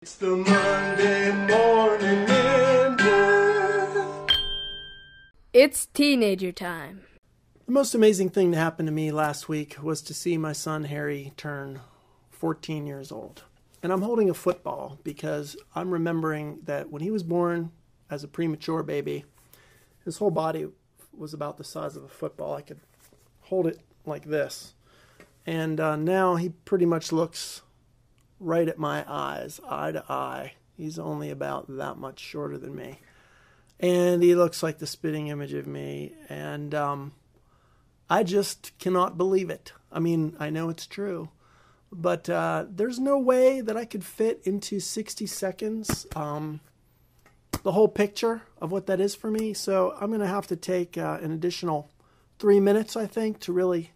It's the Monday morning minute. It's teenager time. The most amazing thing to happen to me last week was to see my son Harry turn 14 years old. And I'm holding a football because I'm remembering that when he was born as a premature baby, his whole body was about the size of a football. I could hold it like this. And now he pretty much looks right at my eyes, eye to eye. He's only about that much shorter than me. And he looks like the spitting image of me. And I just cannot believe it. I mean, I know it's true. But there's no way that I could fit into 60 seconds the whole picture of what that is for me. So I'm going to have to take an additional 3 minutes, I think, to really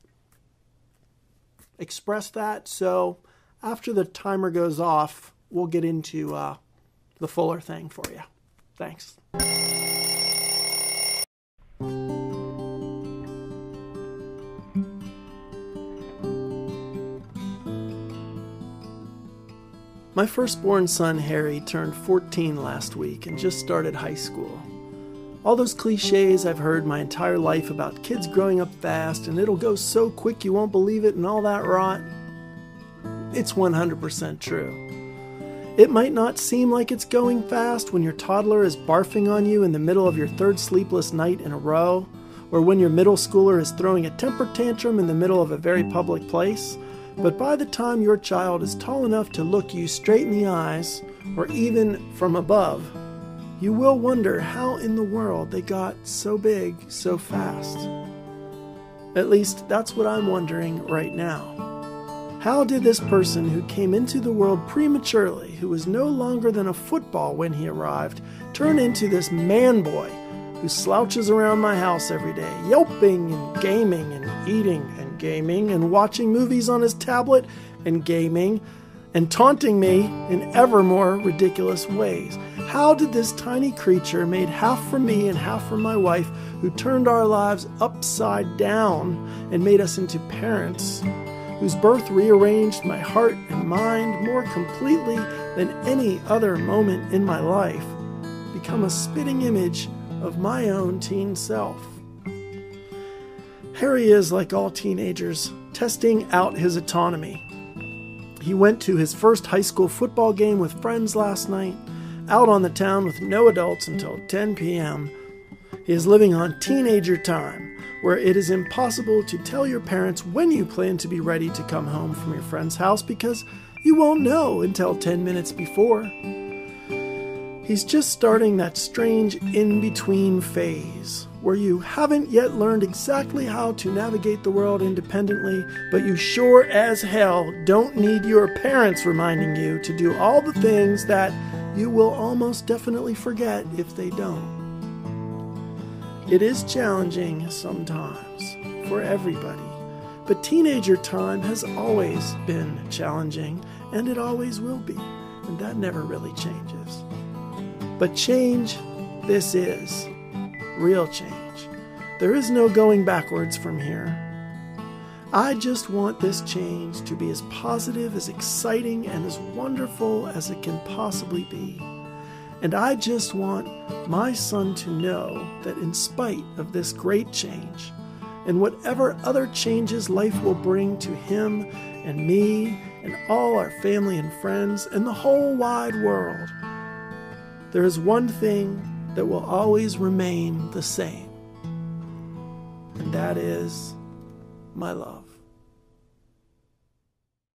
express that. So after the timer goes off, we'll get into the fuller thing for you. Thanks. My firstborn son, Harry, turned 14 last week and just started high school. All those cliches I've heard my entire life about kids growing up fast and it'll go so quick you won't believe it and all that rot, it's 100% true. It might not seem like it's going fast when your toddler is barfing on you in the middle of your third sleepless night in a row, or when your middle schooler is throwing a temper tantrum in the middle of a very public place. But by the time your child is tall enough to look you straight in the eyes, or even from above, you will wonder how in the world they got so big so fast. At least that's what I'm wondering right now. How did this person who came into the world prematurely, who was no longer than a football when he arrived, turn into this man boy who slouches around my house every day, yelping and gaming and eating and gaming and watching movies on his tablet and gaming and taunting me in ever more ridiculous ways? How did this tiny creature, made half for me and half for my wife, who turned our lives upside down and made us into parents, whose birth rearranged my heart and mind more completely than any other moment in my life, become a spitting image of my own teen self? Harry is, like all teenagers, testing out his autonomy. He went to his first high school football game with friends last night, out on the town with no adults until 10 p.m. He is living on teenager time, where it is impossible to tell your parents when you plan to be ready to come home from your friend's house because you won't know until 10 minutes before. He's just starting that strange in-between phase where you haven't yet learned exactly how to navigate the world independently, but you sure as hell don't need your parents reminding you to do all the things that you will almost definitely forget if they don't. It is challenging sometimes for everybody, but teenager time has always been challenging, and it always will be, and that never really changes. But change, this is real change. There is no going backwards from here. I just want this change to be as positive, as exciting, and as wonderful as it can possibly be. And I just want my son to know that in spite of this great change, and whatever other changes life will bring to him and me and all our family and friends and the whole wide world, there is one thing that will always remain the same, and that is my love.